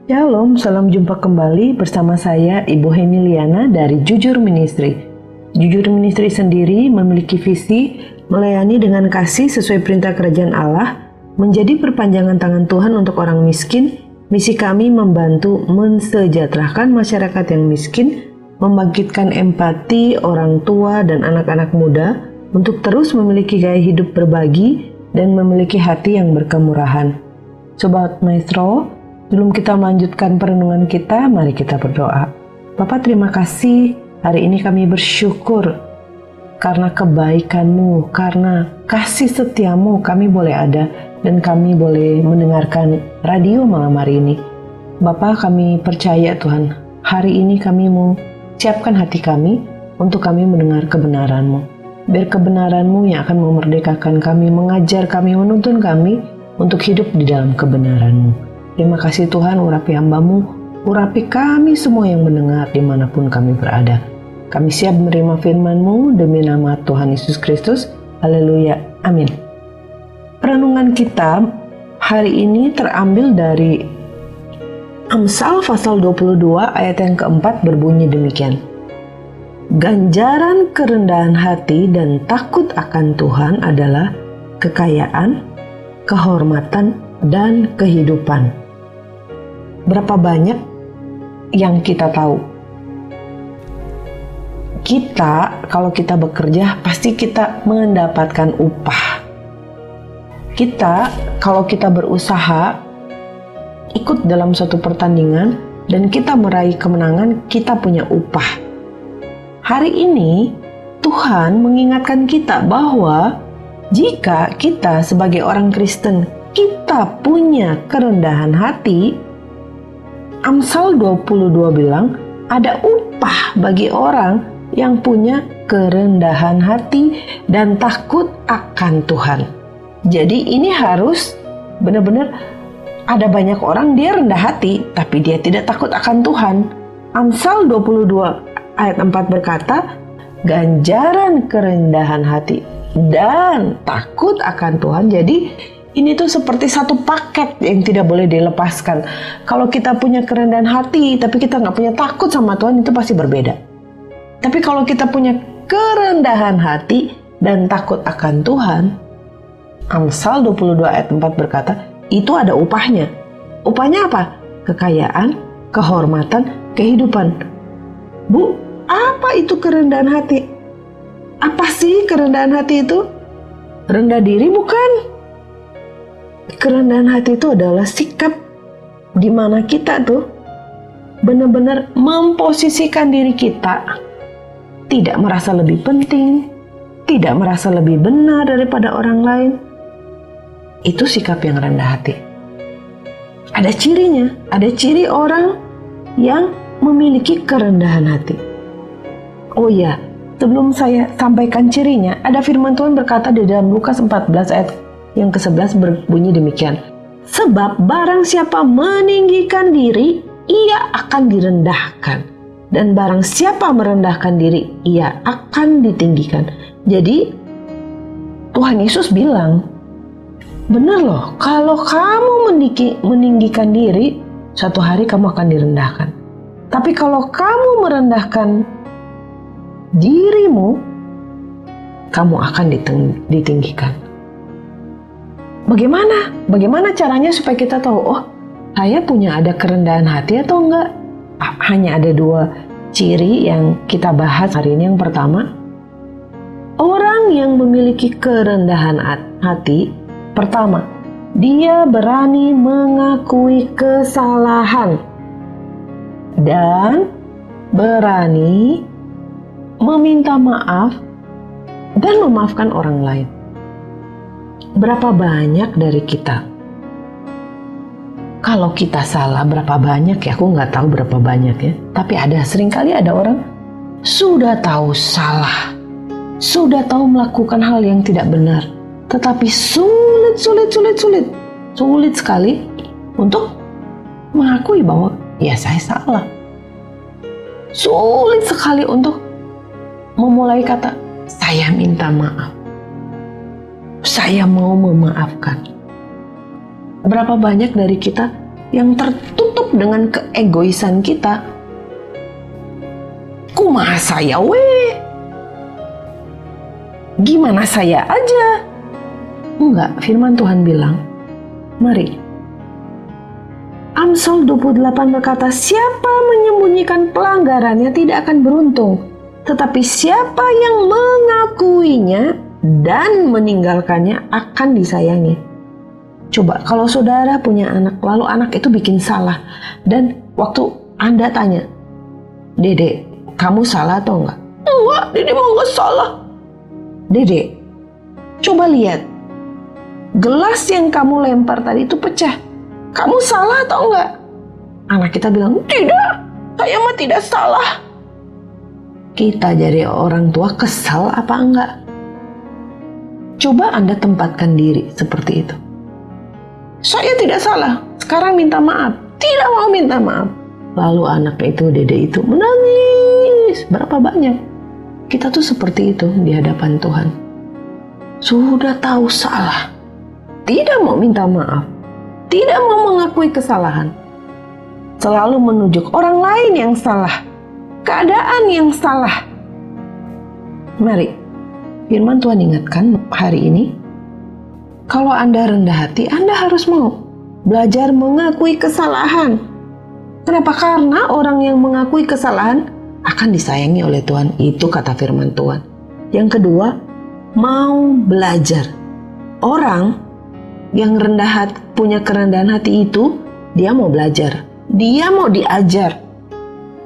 Shalom, salam jumpa kembali bersama saya Ibu Hemiliana dari Jujur Ministry. Jujur Ministry sendiri memiliki visi melayani dengan kasih sesuai perintah kerajaan Allah, menjadi perpanjangan tangan Tuhan untuk orang miskin. Misi kami membantu mensejahterakan masyarakat yang miskin, membangkitkan empati orang tua dan anak-anak muda untuk terus memiliki gaya hidup berbagi dan memiliki hati yang berkemurahan. Sobat Maestro, sebelum kita melanjutkan perenungan kita, mari kita berdoa. Bapak, terima kasih. Hari ini kami bersyukur karena kebaikan-Mu, karena kasih setia-Mu kami boleh ada dan kami boleh mendengarkan radio malam hari ini. Bapak, kami percaya Tuhan, hari ini kami mau siapkan hati kami untuk kami mendengar kebenaran-Mu. Biar kebenaran-Mu yang akan memerdekakan kami, mengajar kami, menuntun kami untuk hidup di dalam kebenaran-Mu. Terima kasih Tuhan, urapi hamba-Mu, urapi kami semua yang mendengar dimanapun kami berada. Kami siap menerima firman-Mu demi nama Tuhan Yesus Kristus. Haleluya, amin. Perenungan kita hari ini terambil dari Amsal pasal 22 ayat yang keempat berbunyi demikian. Ganjaran kerendahan hati dan takut akan Tuhan adalah kekayaan, kehormatan, dan kehidupan. Berapa banyak yang kita tahu? Kita, kalau kita bekerja, pasti kita mendapatkan upah. Kita, kalau kita berusaha, ikut dalam suatu pertandingan, dan kita meraih kemenangan, kita punya upah. Hari ini, Tuhan mengingatkan kita bahwa jika kita sebagai orang Kristen, kita punya kerendahan hati, Amsal 22 bilang ada upah bagi orang yang punya kerendahan hati dan takut akan Tuhan. Jadi ini harus benar-benar ada banyak orang dia rendah hati tapi dia tidak takut akan Tuhan. Amsal 22 ayat 4 berkata, ganjaran kerendahan hati dan takut akan Tuhan. Jadi ini tuh seperti satu paket yang tidak boleh dilepaskan. Kalau kita punya kerendahan hati, tapi kita nggak punya takut sama Tuhan, itu pasti berbeda. Tapi kalau kita punya kerendahan hati dan takut akan Tuhan, Amsal 22 ayat 4 berkata, itu ada upahnya. Upahnya apa? Kekayaan, kehormatan, kehidupan. Bu, apa itu kerendahan hati? Apa sih kerendahan hati itu? Rendah diri bukan? Kerendahan hati itu adalah sikap di mana kita tuh benar-benar memposisikan diri kita, tidak merasa lebih penting, tidak merasa lebih benar daripada orang lain. Itu sikap yang rendah hati. Ada cirinya, ada ciri orang yang memiliki kerendahan hati. Oh ya, sebelum saya sampaikan cirinya, ada firman Tuhan berkata di dalam Lukas 14 ayat yang ke-11 berbunyi demikian. Sebab barang siapa meninggikan diri, ia akan direndahkan. Dan barang siapa merendahkan diri, ia akan ditinggikan. Jadi, Tuhan Yesus bilang, benar loh, kalau kamu meninggikan diri, suatu hari kamu akan direndahkan. Tapi kalau kamu merendahkan dirimu, kamu akan ditinggikan. Bagaimana caranya supaya kita tahu, oh, saya punya ada kerendahan hati atau enggak? Hanya ada dua ciri yang kita bahas hari ini. Yang pertama, orang yang memiliki kerendahan hati, pertama, dia berani mengakui kesalahan dan berani meminta maaf dan memaafkan orang lain. Berapa banyak dari kita, kalau kita salah berapa banyak ya, aku nggak tahu berapa banyak ya, tapi seringkali ada orang sudah tahu salah, sudah tahu melakukan hal yang tidak benar, tetapi sulit sekali untuk mengakui bahwa ya saya salah. Sulit sekali untuk memulai kata saya minta maaf, saya mau memaafkan. Berapa banyak dari kita yang tertutup tutup dengan keegoisan kita. Kumaha saya weh? Gimana saya aja? Enggak, firman Tuhan bilang, mari. Amsal 28 berkata, siapa menyembunyikan pelanggarannya tidak akan beruntung, tetapi siapa yang mengakuinya dan meninggalkannya akan disayangi. Coba kalau saudara punya anak, lalu anak itu bikin salah, dan waktu Anda tanya, Dede, kamu salah atau enggak? Enggak, Dede mau enggak salah. Dede, coba lihat, gelas yang kamu lempar tadi itu pecah. Kamu salah atau enggak? Anak kita bilang, tidak, saya mah tidak salah. Kita jadi orang tua kesal apa enggak? Coba Anda tempatkan diri seperti itu. Saya tidak salah, sekarang minta maaf. Tidak mau minta maaf. Lalu anak itu, Dede itu menangis. Berapa banyak? Kita tuh seperti itu di hadapan Tuhan. Sudah tahu salah, tidak mau minta maaf, tidak mau mengakui kesalahan, selalu menunjuk orang lain yang salah, keadaan yang salah. Mari, firman Tuhan ingatkan hari ini, kalau Anda rendah hati, Anda harus mau belajar mengakui kesalahan. Kenapa? Karena orang yang mengakui kesalahan akan disayangi oleh Tuhan. Itu kata firman Tuhan. Yang kedua, mau belajar. Orang yang rendah hati, punya kerendahan hati itu, dia mau belajar. Dia mau diajar.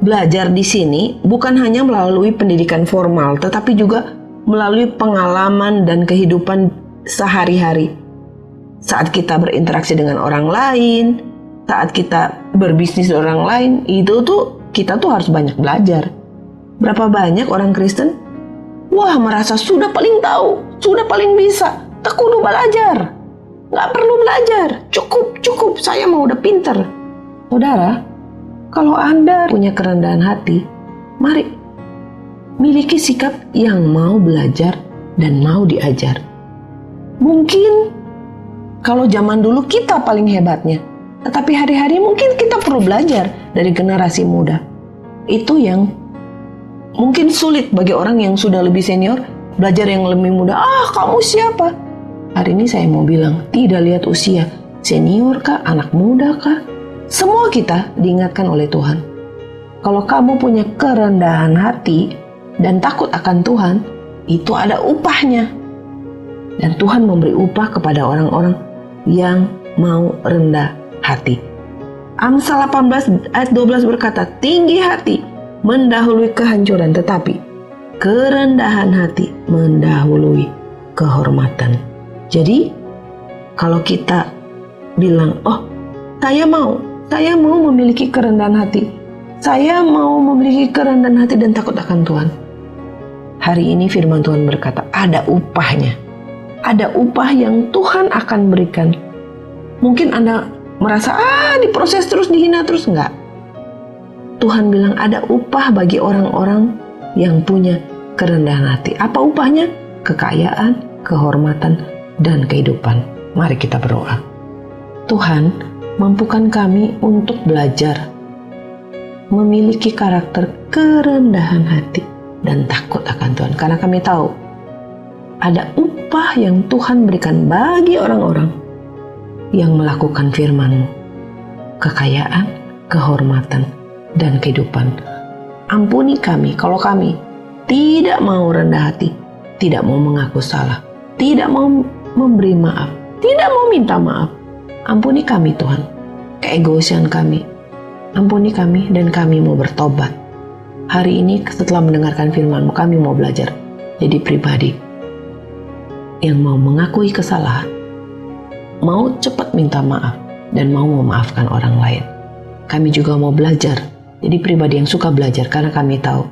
Belajar di sini bukan hanya melalui pendidikan formal, tetapi juga melalui pengalaman dan kehidupan sehari-hari. Saat kita berinteraksi dengan orang lain, saat kita berbisnis dengan orang lain, kita tuh harus banyak belajar. Berapa banyak orang Kristen, merasa sudah paling tahu, sudah paling bisa, tak kudu belajar. Nggak perlu belajar, cukup, saya mau udah pinter. Saudara, kalau Anda punya kerendahan hati, mari miliki sikap yang mau belajar dan mau diajar. Mungkin kalau zaman dulu kita paling hebatnya, tetapi hari-hari mungkin kita perlu belajar dari generasi muda. Itu yang mungkin sulit bagi orang yang sudah lebih senior, belajar yang lebih muda. Kamu siapa? Hari ini saya mau bilang, tidak lihat usia, senior kah, anak muda kah, semua kita diingatkan oleh Tuhan. Kalau kamu punya kerendahan hati dan takut akan Tuhan, itu ada upahnya. Dan Tuhan memberi upah kepada orang-orang yang mau rendah hati. Amsal 18 ayat 12 berkata, tinggi hati mendahului kehancuran, tetapi kerendahan hati mendahului kehormatan. Jadi, kalau kita bilang, saya mau memiliki kerendahan hati. Saya mau memiliki kerendahan hati dan takut akan Tuhan. Hari ini firman Tuhan berkata, ada upahnya. Ada upah yang Tuhan akan berikan. Mungkin Anda merasa, diproses terus, dihina terus. Enggak. Tuhan bilang ada upah bagi orang-orang yang punya kerendahan hati. Apa upahnya? Kekayaan, kehormatan, dan kehidupan. Mari kita berdoa. Tuhan, mampukan kami untuk belajar memiliki karakter kerendahan hati dan takut akan Tuhan. Karena kami tahu ada upah yang Tuhan berikan bagi orang-orang yang melakukan firman-Mu. Kekayaan, kehormatan, dan kehidupan. Ampuni kami kalau kami tidak mau rendah hati, tidak mau mengaku salah, tidak mau memberi maaf, tidak mau minta maaf. Ampuni kami Tuhan, keegoisan kami. Ampuni kami dan kami mau bertobat. Hari ini setelah mendengarkan firman-Mu, kami mau belajar jadi pribadi yang mau mengakui kesalahan, mau cepat minta maaf, dan mau memaafkan orang lain. Kami juga mau belajar jadi pribadi yang suka belajar, karena kami tahu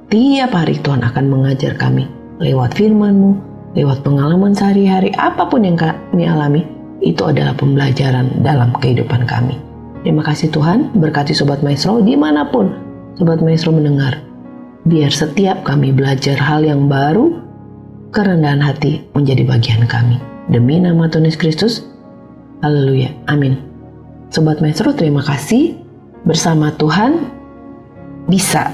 tiap hari Tuhan akan mengajar kami lewat firman-Mu, lewat pengalaman sehari-hari. Apapun yang kami alami, itu adalah pembelajaran dalam kehidupan kami. Terima kasih Tuhan, berkati Sobat Maestro dimanapun Sobat Maestro mendengar. Biar setiap kami belajar hal yang baru, kerendahan hati menjadi bagian kami. Demi nama Tuhan Yesus Kristus, haleluya, amin. Sobat Maestro, terima kasih. Bersama Tuhan bisa.